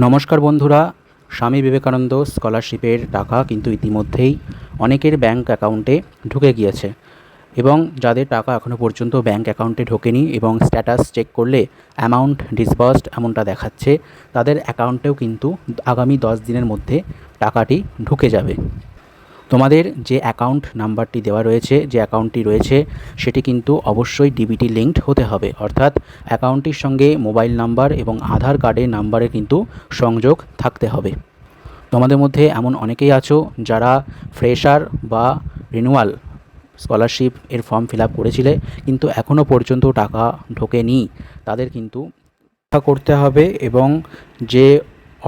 নমস্কার বন্ধুরা, স্বামী বিবেকানন্দ স্কলারশিপের টাকা কিন্তু ইতিমধ্যেই অনেকের ব্যাংক অ্যাকাউন্টে ঢুকে গিয়েছে এবং যাদের টাকা এখনও পর্যন্ত ব্যাংক অ্যাকাউন্টে ঢোকেনি এবং স্ট্যাটাস চেক করলে অ্যামাউন্ট ডিসবার্সড এমনটা দেখাচ্ছে, তাদের অ্যাকাউন্টেও কিন্তু আগামী 10 দিনের মধ্যে টাকাটি ঢুকে যাবে। তোমাদের যে অ্যাকাউন্ট নাম্বারটি দেওয়া রয়েছে, যে অ্যাকাউন্টটি রয়েছে সেটি কিন্তু অবশ্যই ডিবিটি লিঙ্কড হতে হবে, অর্থাৎ অ্যাকাউন্টটির সঙ্গে মোবাইল নাম্বার এবং আধার কার্ডের নাম্বারে কিন্তু সংযোগ থাকতে হবে। তোমাদের মধ্যে এমন অনেকেই আছো যারা ফ্রেশার বা রিনিউয়াল স্কলারশিপ এর ফর্ম ফিল আপ করেছিলে কিন্তু এখনও পর্যন্ত টাকা ঢোকেনি। তাদের কিন্তু করতে হবে এবং যে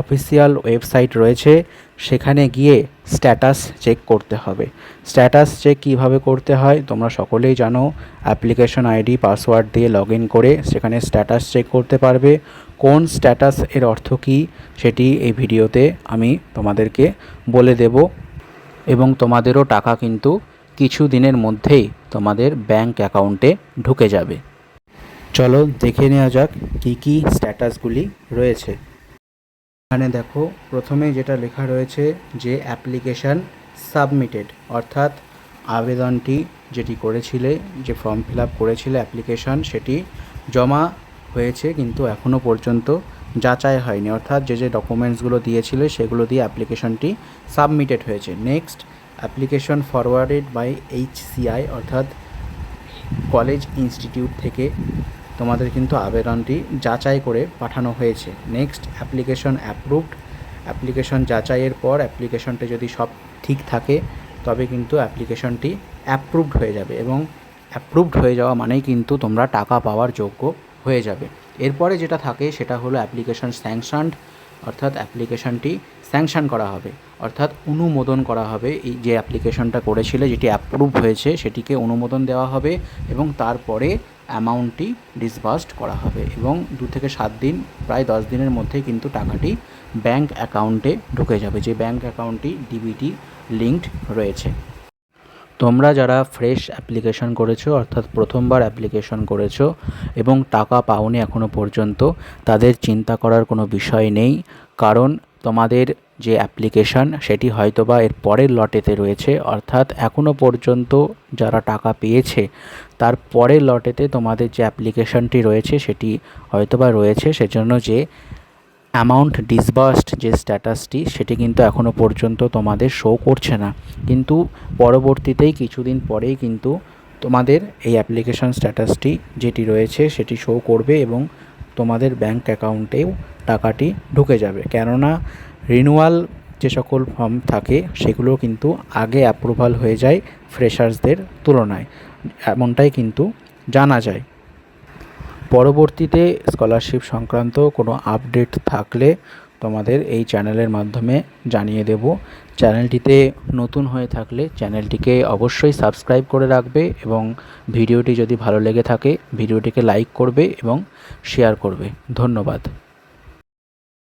অফিসিয়াল ওয়েবসাইট রয়েছে সেখানে গিয়ে স্ট্যাটাস চেক করতে হবে। স্ট্যাটাস চেক কীভাবে করতে হয় তোমরা সকলেই জানো। অ্যাপ্লিকেশন আইডি পাসওয়ার্ড দিয়ে লগ ইন করে সেখানে স্ট্যাটাস চেক করতে পারবে। কোন স্ট্যাটাস এর অর্থ কী সেটি এই ভিডিওতে আমি তোমাদেরকে বলে দেব এবং তোমাদেরও টাকা কিন্তু কিছু দিনের মধ্যেই তোমাদের ব্যাংক অ্যাকাউন্টে ঢুকে যাবে। চলো দেখে নেওয়া যাক কী কী স্ট্যাটাসগুলি রয়েছে। এখানে দেখো, প্রথমে যেটা লেখা রয়েছে যে অ্যাপ্লিকেশান সাবমিটেড, অর্থাৎ আবেদনটি যেটি করেছিলে, যে ফর্ম ফিল আপ করেছিলে অ্যাপ্লিকেশান, সেটি জমা হয়েছে কিন্তু এখনও পর্যন্ত যাচাই হয়নি, অর্থাৎ যে ডকুমেন্টসগুলো দিয়েছিলে সেগুলো দিয়ে অ্যাপ্লিকেশানটি সাবমিটেড হয়েছে। Next, application forwarded by HCI, অর্থাৎ কলেজ ইনস্টিটিউট থেকে তোমাদের কিন্তু আবেদনটি যাচাই করে পাঠানো হয়েছে। নেক্সট, অ্যাপ্লিকেশন অ্যাপ্রুভড, অ্যাপ্লিকেশন যাচাইয়ের পর অ্যাপ্লিকেশনটি যদি সব ঠিক থাকে তবে কিন্তু অ্যাপ্লিকেশনটি অ্যাপ্রুভড হয়ে যাবে এবং অ্যাপ্রুভড হয়ে যাওয়া মানেই কিন্তু তোমরা টাকা পাওয়ার যোগ্য হয়ে যাবে। এরপরে যেটা থাকে সেটা হলো অ্যাপ্লিকেশন স্যাংশনড, অর্থাৎ অ্যাপ্লিকেশনটি স্যাংশন করা হবে, অর্থাৎ অনুমোদন করা হবে। এই যে অ্যাপ্লিকেশনটা করেছিলে যেটি অ্যাপ্রুভ হয়েছে সেটিকে অনুমোদন দেওয়া হবে এবং তারপরে অ্যামাউন্টটি ডিসবার্সড করা হবে এবং 2 থেকে 7 দিন, প্রায় 10 দিনের মধ্যেই কিন্তু টাকাটি ব্যাংক অ্যাকাউন্টে ঢুকে যাবে, যে ব্যাংক অ্যাকাউন্টটি ডিবিটি লিঙ্কড রয়েছে। তোমরা যারা ফ্রেশ অ্যাপ্লিকেশন করেছো, অর্থাৎ প্রথমবার অ্যাপ্লিকেশন করেছো এবং টাকা পাওনি এখনও পর্যন্ত, তাদের চিন্তা করার কোনো বিষয় নেই, কারণ তোমাদের যে অ্যাপ্লিকেশান সেটি হয়তোবা এর পরের লটেতে রয়েছে, অর্থাৎ এখনও পর্যন্ত যারা টাকা পেয়েছে তার পরের লটেতে তোমাদের যে অ্যাপ্লিকেশানটি রয়েছে সেটি হয়তোবা রয়েছে। সেজন্য যে অ্যামাউন্ট ডিসবার্সড যে স্ট্যাটাসটি সেটি কিন্তু এখনও পর্যন্ত তোমাদের শো করছে না, কিন্তু পরবর্তীতেই কিছুদিন পরেই কিন্তু তোমাদের এই অ্যাপ্লিকেশান স্ট্যাটাসটি যেটি রয়েছে সেটি শো করবে এবং তোমাদের ব্যাংক অ্যাকাউন্টেও টাকাটি ঢুকে যাবে। কেননা রিনিউয়াল যে সকল ফর্ম থাকে সেগুলো কিন্তু আগে অ্যাপ্রুভাল হয়ে যায় ফ্রেশার্সদের তুলনায়, এমনটাই কিন্তু জানা যায়। পরবর্তীতে স্কলারশিপ সংক্রান্ত কোনো আপডেট থাকলে তোমাদের এই চ্যানেলের মাধ্যমে জানিয়ে দেব। চ্যানেলটিতে নতুন হয়ে থাকলে চ্যানেলটিকে অবশ্যই সাবস্ক্রাইব করে রাখবে এবং ভিডিওটি যদি ভালো লেগে থাকে ভিডিওটিকে লাইক করবে এবং শেয়ার করবে। ধন্যবাদ।